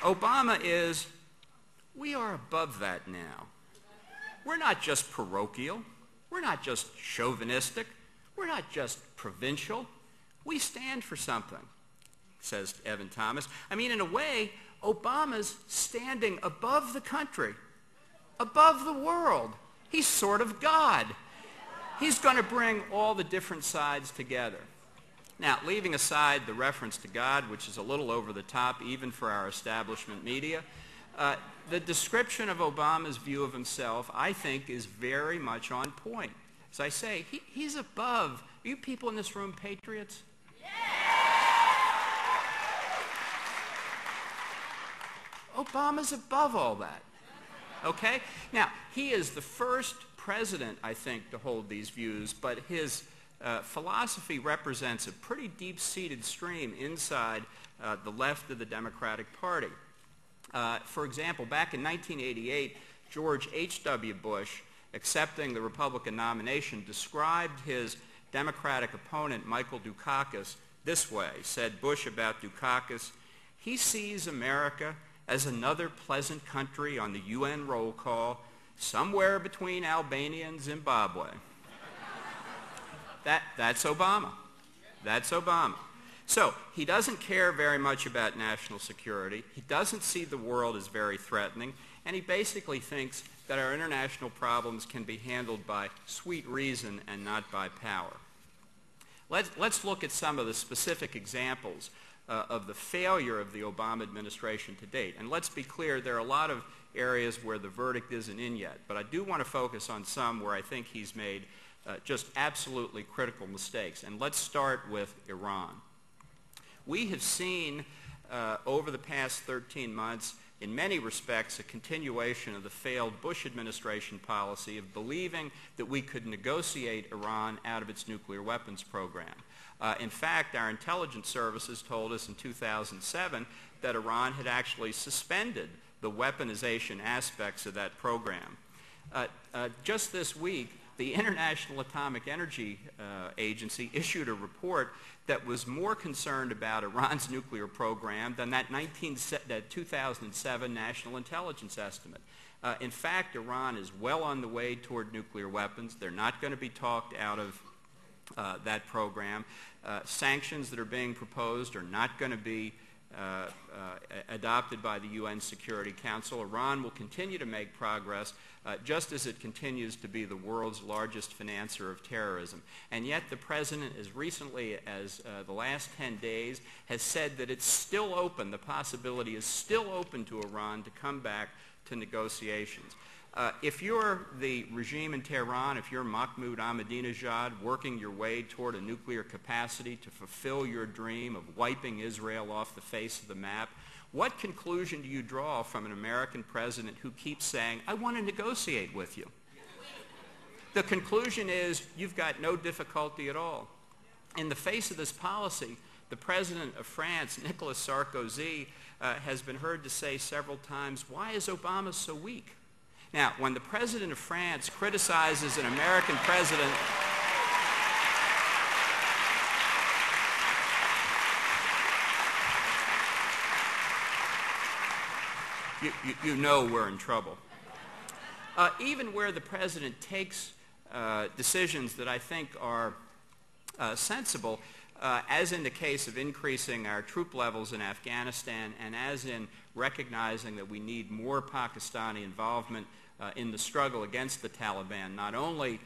Obama is, we are above that now. We're not just parochial. We're not just chauvinistic. We're not just provincial. We stand for something, says Evan Thomas. I mean, in a way, Obama's standing above the country, above the world. He's sort of God. He's going to bring all the different sides together. Now, leaving aside the reference to God, which is a little over the top even for our establishment media, the description of Obama's view of himself, I think, is very much on point. As I say, he's above. Are you people in this room patriots? Yeah! Obama's above all that. Okay? Now, he is the first president, I think, to hold these views, but his philosophy represents a pretty deep-seated stream inside the left of the Democratic Party. For example, back in 1988, George H.W. Bush, accepting the Republican nomination, described his Democratic opponent, Michael Dukakis, this way. Said Bush about Dukakis, "He sees America as another pleasant country on the UN roll call, somewhere between Albania and Zimbabwe." That's Obama. That's Obama. So he doesn't care very much about national security. He doesn't see the world as very threatening. And he basically thinks that our international problems can be handled by sweet reason and not by power. Let's look at some of the specific examples of the failure of the Obama administration to date. And let's be clear, there are a lot of areas where the verdict isn't in yet. But I do want to focus on some where I think he's made just absolutely critical mistakes. And let's start with Iran. We have seen over the past 13 months, in many respects, a continuation of the failed Bush administration policy of believing that we could negotiate Iran out of its nuclear weapons program. In fact, our intelligence services told us in 2007 that Iran had actually suspended the weaponization aspects of that program. Just this week, the International Atomic Energy Agency issued a report that was more concerned about Iran's nuclear program than that 2007 national intelligence estimate. In fact, Iran is well on the way toward nuclear weapons. They're not going to be talked out of that program. Sanctions that are being proposed are not going to be adopted by the UN Security Council. Iran will continue to make progress just as it continues to be the world's largest financer of terrorism. And yet the president, as recently as the last 10 days, has said that it's still open, the possibility is still open to Iran to come back to negotiations. If you're the regime in Tehran, if you're Mahmoud Ahmadinejad working your way toward a nuclear capacity to fulfill your dream of wiping Israel off the face of the map, what conclusion do you draw from an American president who keeps saying, "I want to negotiate with you"? The conclusion is you've got no difficulty at all. In the face of this policy, the president of France, Nicolas Sarkozy, has been heard to say several times, "Why is Obama so weak?" Now, when the president of France criticizes an American president, you know we're in trouble. Even where the president takes decisions that I think are sensible, as in the case of increasing our troop levels in Afghanistan and as in recognizing that we need more Pakistani involvement in the struggle against the Taliban, not only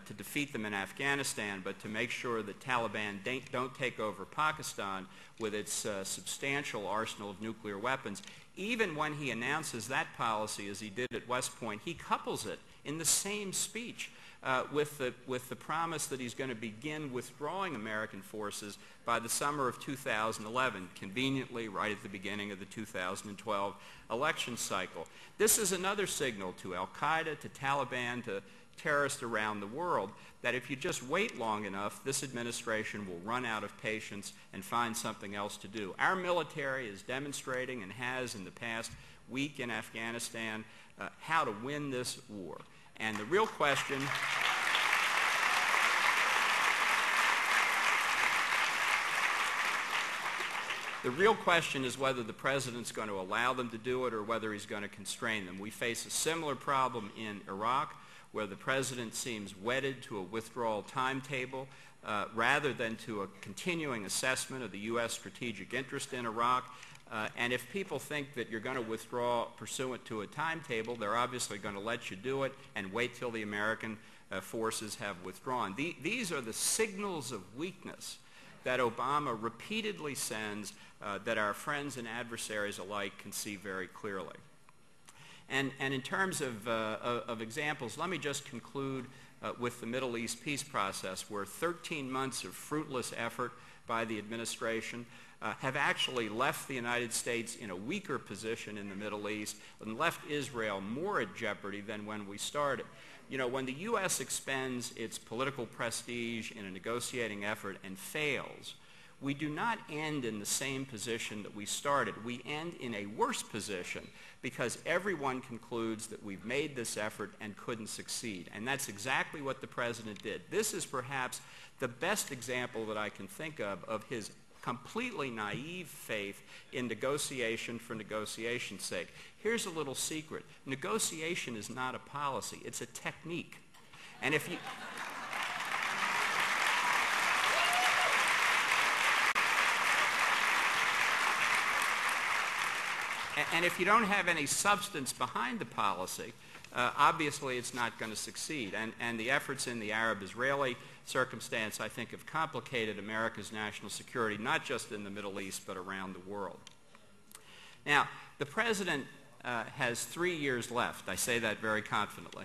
to defeat them in Afghanistan, but to make sure that Taliban don't take over Pakistan with its substantial arsenal of nuclear weapons. Even when he announces that policy, as he did at West Point, he couples it in the same speech with the promise that he's going to begin withdrawing American forces by the summer of 2011, conveniently right at the beginning of the 2012 election cycle. This is another signal to al-Qaeda, to Taliban, to terrorists around the world that if you just wait long enough, this administration will run out of patience and find something else to do. Our military is demonstrating and has in the past week in Afghanistan how to win this war. And the real question The real question is whether the president's going to allow them to do it or whether he's going to constrain them. We face a similar problem in Iraq, where the president seems wedded to a withdrawal timetable rather than to a continuing assessment of the U.S. strategic interest in Iraq. And if people think that you're going to withdraw pursuant to a timetable, they're obviously going to let you do it and wait till the American forces have withdrawn. These are the signals of weakness that Obama repeatedly sends that our friends and adversaries alike can see very clearly. And in terms of examples, let me just conclude with the Middle East peace process, where 13 months of fruitless effort by the administration have actually left the United States in a weaker position in the Middle East and left Israel more at jeopardy than when we started. You know, when the U.S. expends its political prestige in a negotiating effort and fails, we do not end in the same position that we started. We end in a worse position because everyone concludes that we've made this effort and couldn't succeed. And that's exactly what the president did. This is perhaps the best example that I can think of his completely naive faith in negotiation for negotiation's sake. Here's a little secret. Negotiation is not a policy. It's a technique. And if you... And if you don't have any substance behind the policy, obviously it's not going to succeed. And the efforts in the Arab-Israeli circumstance, I think, have complicated America's national security, not just in the Middle East, but around the world. Now, the president has 3 years left. I say that very confidently.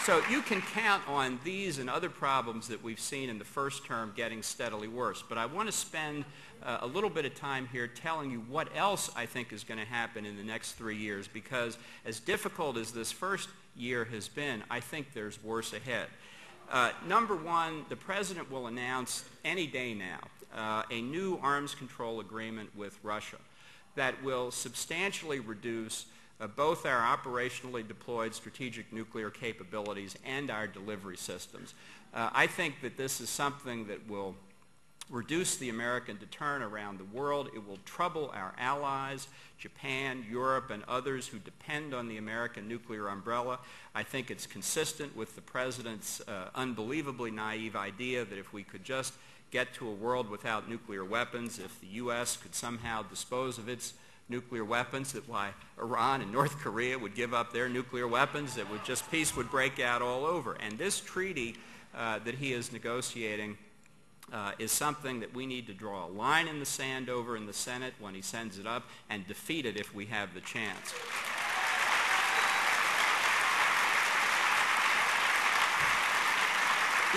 So you can count on these and other problems that we've seen in the first term getting steadily worse. But I want to spend a little bit of time here telling you what else I think is going to happen in the next 3 years, because as difficult as this first year has been, I think there's worse ahead. Number one, the president will announce any day now a new arms control agreement with Russia that will substantially reduce both our operationally deployed strategic nuclear capabilities and our delivery systems. I think that this is something that will reduce the American deterrent around the world. It will trouble our allies, Japan, Europe, and others who depend on the American nuclear umbrella. I think it's consistent with the president's unbelievably naive idea that if we could just get to a world without nuclear weapons, if the U.S. could somehow dispose of its nuclear weapons, that why Iran and North Korea would give up their nuclear weapons, that would just peace would break out all over. And this treaty that he is negotiating is something that we need to draw a line in the sand over in the Senate when he sends it up and defeat it if we have the chance.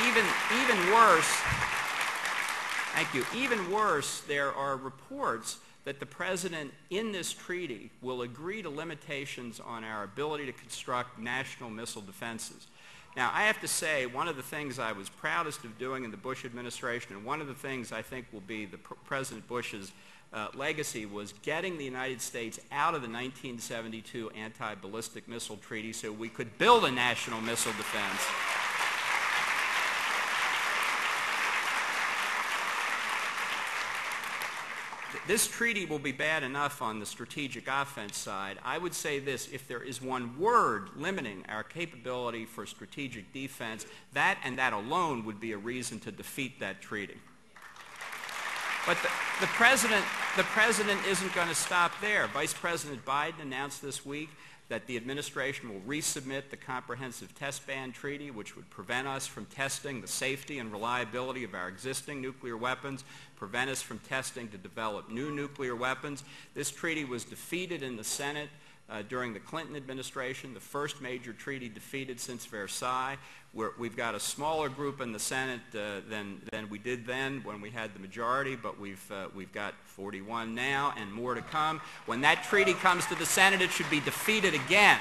Even worse, thank you, even worse, there are reports that the president in this treaty will agree to limitations on our ability to construct national missile defenses. Now, I have to say, one of the things I was proudest of doing in the Bush administration, and one of the things I think will be the President Bush's legacy, was getting the United States out of the 1972 anti-ballistic missile treaty so we could build a national missile defense. This treaty will be bad enough on the strategic offense side. I would say this: if there is one word limiting our capability for strategic defense, that and that alone would be a reason to defeat that treaty. But the president isn't going to stop there. Vice President Biden announced this week that the administration will resubmit the Comprehensive Test Ban Treaty, which would prevent us from testing the safety and reliability of our existing nuclear weapons, prevent us from testing to develop new nuclear weapons. This treaty was defeated in the Senate during the Clinton administration, the first major treaty defeated since Versailles. We've got a smaller group in the Senate than we did then when we had the majority, but we've got 41 now and more to come. When that treaty comes to the Senate, it should be defeated again.